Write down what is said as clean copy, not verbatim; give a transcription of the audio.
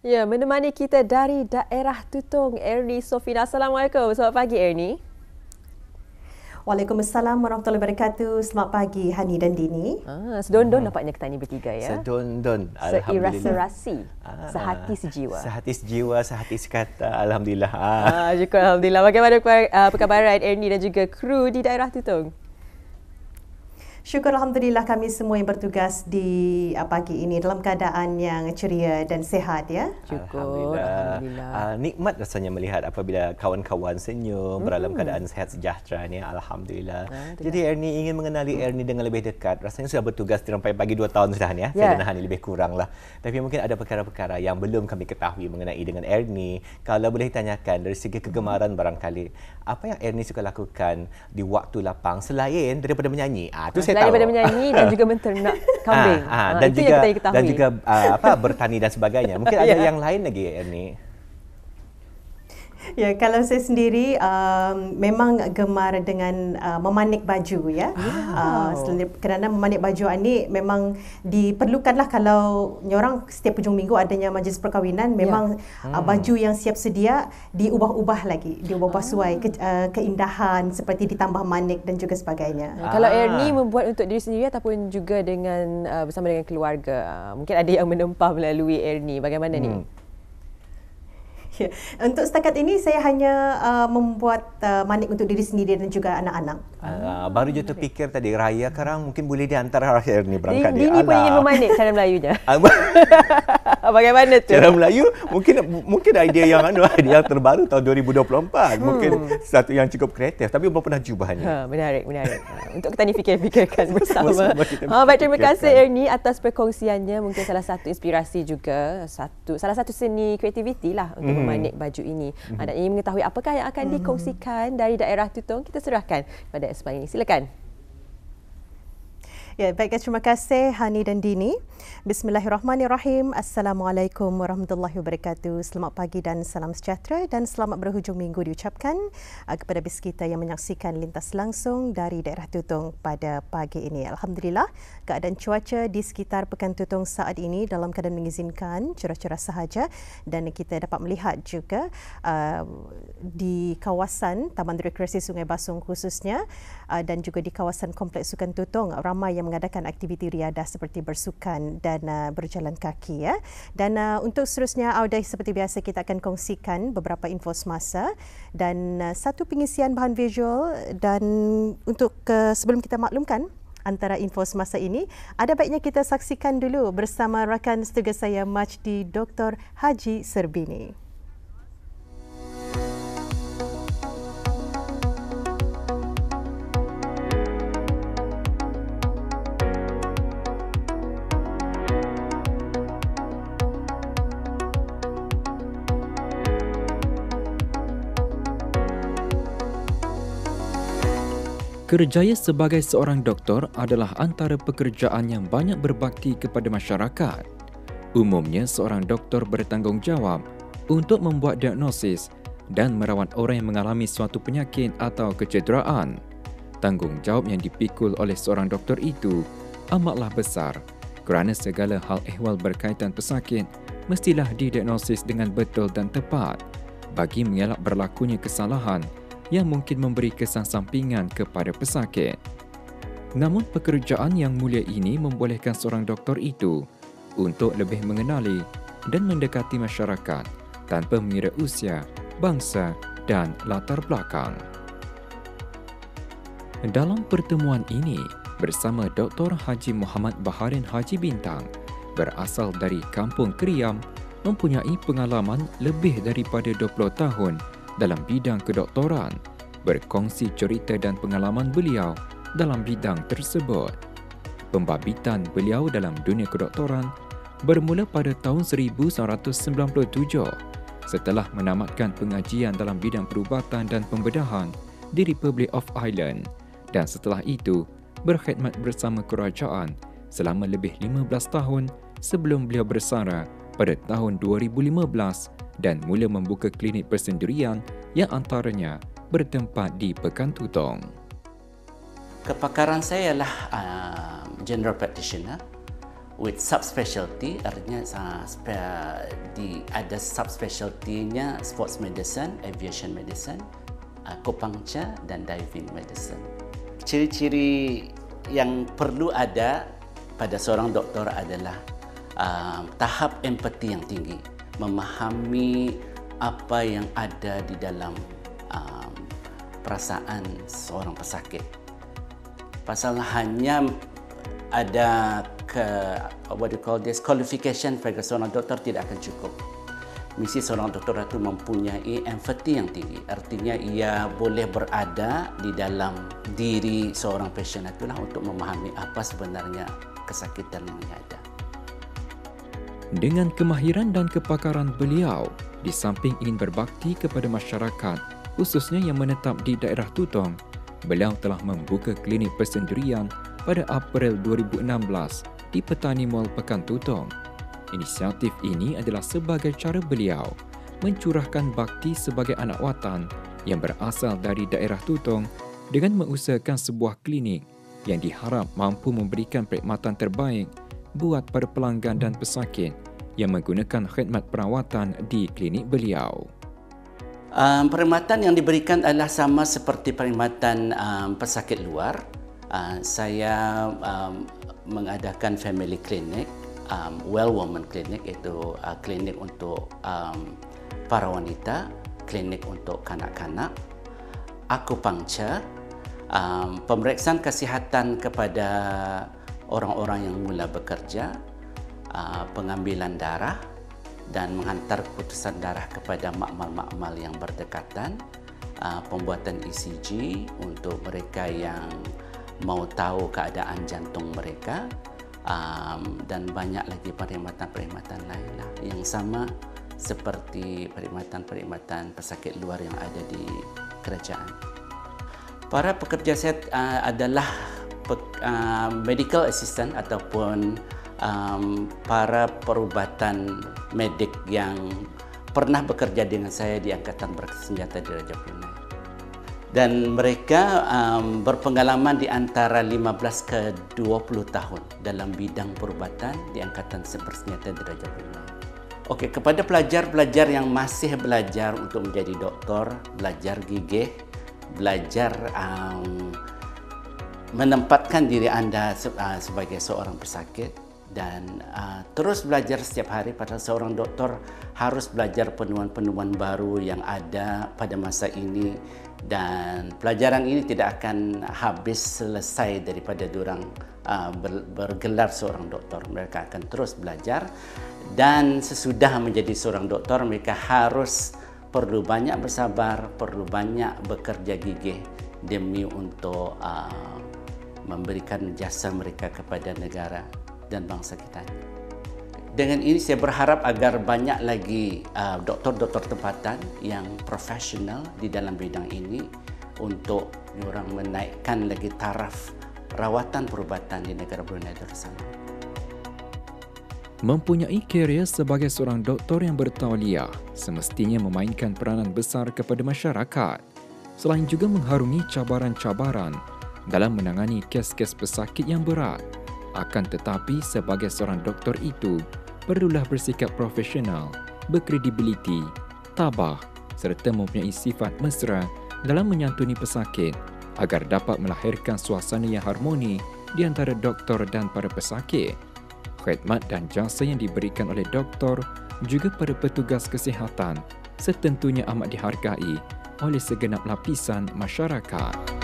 Ya, menemani kita dari daerah Tutong, Ernie Sofina. Assalamualaikum. Selamat pagi, Ernie. Waalaikumsalam warahmatullahi wabarakatuh. Selamat pagi, Hani dan Dini. Sedondon nampaknya kita ni bertiga ya. Sedondon. Alhamdulillah. Seirasi-rasi. Sehati sejiwa. Sehati sejiwa, sehati sekata. Alhamdulillah. Syukur Alhamdulillah. Bagaimana perkabaran Ernie dan juga kru di daerah Tutong? Syukur Alhamdulillah kami semua yang bertugas di pagi ini dalam keadaan yang ceria dan sihat ya. Syukur Alhamdulillah. Nikmat rasanya melihat apabila kawan-kawan senyum dalam keadaan sehat sejahtera ni. Alhamdulillah. Jadi Ernie ingin mengenali Ernie dengan lebih dekat. Rasanya sudah bertugas sampai pagi 2 tahun sudah ni ya. Saya dan Hani lebih kurang lah. Tapi mungkin ada perkara-perkara yang belum kami ketahui mengenai dengan Ernie. Kalau boleh tanyakan dari segi kegemaran barangkali, apa yang Ernie suka lakukan di waktu lapang selain daripada menyanyi? Itu saya daripada menyanyi dan juga menternak kambing. Dan juga bertani dan sebagainya. Mungkin ada yang lain lagi, Ernie. Ya, kalau saya sendiri memang gemar dengan memanik baju ya. Kerana memanik baju ini memang diperlukanlah kalau orang setiap hujung minggu adanya majlis perkahwinan, memang baju yang siap sedia diubah-ubah lagi, diubah sesuai keindahan seperti ditambah manik dan juga sebagainya. Kalau Ernie membuat untuk diri sendiri ataupun juga dengan bersama dengan keluarga, mungkin ada yang menempah melalui Ernie. Bagaimana ni? Ya. Untuk setakat ini saya hanya membuat manik untuk diri sendiri dan juga anak-anak. Baru je terfikir tadi, raya sekarang mungkin boleh diantar Ernie berangkat. Dini pun ingin memanik cara Melayunya. Bagaimana tu? Cara Melayu mungkin idea yang terbaru tahun 2024. Mungkin satu yang cukup kreatif tapi belum pernah cubanya. Menarik. Untuk kita ni fikirkan bersama. Baik, terima kasih Ernie atas perkongsiannya. Mungkin salah satu inspirasi juga, salah satu seni kreativiti lah untuk memanik baju ini. Dan ingin mengetahui apakah yang akan dikongsikan dari daerah Tutong, kita serahkan pada Espan ini. Silakan. Ya, baiklah, terima kasih Hani dan Dini. Bismillahirrahmanirrahim. Assalamualaikum warahmatullahi wabarakatuh. Selamat pagi dan salam sejahtera dan selamat berhujung minggu diucapkan kepada bis kita yang menyaksikan lintas langsung dari daerah Tutong pada pagi ini. Alhamdulillah, keadaan cuaca di sekitar Pekan Tutong saat ini dalam keadaan mengizinkan cerah-cerah sahaja dan kita dapat melihat juga di kawasan Taman Rekreasi Sungai Basung khususnya dan juga di kawasan Kompleks Sukan Tutong ramai yang mengadakan aktiviti riadah seperti bersukan dan berjalan kaki ya. Dan untuk seterusnya Audah, seperti biasa kita akan kongsikan beberapa info semasa dan satu pengisian bahan visual. Dan untuk sebelum kita maklumkan antara info semasa ini, ada baiknya kita saksikan dulu bersama rakan setugas saya Majdi Dr. Haji Serbini. Kerjaya sebagai seorang doktor adalah antara pekerjaan yang banyak berbakti kepada masyarakat. Umumnya, seorang doktor bertanggungjawab untuk membuat diagnosis dan merawat orang yang mengalami suatu penyakit atau kecederaan. Tanggungjawab yang dipikul oleh seorang doktor itu amatlah besar kerana segala hal ehwal berkaitan pesakit mestilah didiagnosis dengan betul dan tepat bagi mengelak berlakunya kesalahan yang mungkin memberi kesan sampingan kepada pesakit. Namun pekerjaan yang mulia ini membolehkan seorang doktor itu untuk lebih mengenali dan mendekati masyarakat tanpa mengira usia, bangsa dan latar belakang. Dalam pertemuan ini bersama Dr. Haji Muhammad Baharin Haji Bintang, berasal dari Kampung Kriam, mempunyai pengalaman lebih daripada 20 tahun dalam bidang kedoktoran, berkongsi cerita dan pengalaman beliau dalam bidang tersebut. Pembabitan beliau dalam dunia kedoktoran bermula pada tahun 1997 setelah menamatkan pengajian dalam bidang perubatan dan pembedahan di Republic of Ireland, dan setelah itu berkhidmat bersama kerajaan selama lebih 15 tahun sebelum beliau bersara pada tahun 2015 dan mula membuka klinik persendirian yang antaranya bertempat di Pekan Tutong. Kepakaran saya ialah general practitioner. with subspecialty, artinya ada subspecialty-nya sports medicine, aviation medicine, acupuncture dan diving medicine. Ciri-ciri yang perlu ada pada seorang doktor adalah tahap empati yang tinggi, memahami apa yang ada di dalam perasaan seorang pesakit. Pasal hanya ada qualification bagi seorang doktor tidak akan cukup. Mesti seorang doktor itu mempunyai empati yang tinggi. Artinya ia boleh berada di dalam diri seorang pasien itulah untuk memahami apa sebenarnya kesakitan yang ada. Dengan kemahiran dan kepakaran beliau, di samping ingin berbakti kepada masyarakat, khususnya yang menetap di daerah Tutong, beliau telah membuka klinik persendirian pada April 2016 di Petani Mall Pekan Tutong. Inisiatif ini adalah sebagai cara beliau mencurahkan bakti sebagai anak watan yang berasal dari daerah Tutong dengan mengusahakan sebuah klinik yang diharap mampu memberikan perkhidmatan terbaik buat para pelanggan dan pesakit yang menggunakan khidmat perawatan di klinik beliau. Perkhidmatan yang diberikan adalah sama seperti perkhidmatan pesakit luar. Saya mengadakan family clinic, well woman clinic, iaitu klinik untuk para wanita, klinik untuk kanak-kanak, acupuncture, pemeriksaan kesihatan kepada orang-orang yang mula bekerja, pengambilan darah dan menghantar keputusan darah kepada makmal-makmal yang berdekatan, pembuatan ECG untuk mereka yang mau tahu keadaan jantung mereka, dan banyak lagi perkhidmatan-perkhidmatan lain yang sama seperti perkhidmatan-perkhidmatan pesakit luar yang ada di kerajaan. Para pekerja saya adalah medical assistant ataupun para perubatan medik yang pernah bekerja dengan saya di Angkatan Bersenjata Diraja Brunei. Dan mereka berpengalaman di antara 15 ke 20 tahun dalam bidang perubatan di Angkatan Bersenjata Diraja Brunei. Okey, kepada pelajar-pelajar yang masih belajar untuk menjadi doktor, belajar gigih, belajar menempatkan diri anda sebagai seorang pesakit dan terus belajar setiap hari, padahal seorang doktor harus belajar penemuan-penemuan baru yang ada pada masa ini, dan pelajaran ini tidak akan habis selesai daripada diorang bergelar seorang doktor. Mereka akan terus belajar, dan sesudah menjadi seorang doktor mereka harus perlu banyak bersabar, perlu banyak bekerja gigih demi untuk memberikan jasa mereka kepada negara dan bangsa kita. Dengan ini saya berharap agar banyak lagi doktor-doktor tempatan yang profesional di dalam bidang ini untuk orang menaikkan lagi taraf rawatan perubatan di negara Brunei Darussalam. Mempunyai karier sebagai seorang doktor yang bertauliah semestinya memainkan peranan besar kepada masyarakat, selain juga mengharungi cabaran-cabaran dalam menangani kes-kes pesakit yang berat. Akan tetapi sebagai seorang doktor itu perlulah bersikap profesional, berkredibiliti, tabah serta mempunyai sifat mesra dalam menyantuni pesakit agar dapat melahirkan suasana yang harmoni di antara doktor dan para pesakit. Khidmat dan jasa yang diberikan oleh doktor juga para petugas kesihatan setentunya amat dihargai oleh segenap lapisan masyarakat.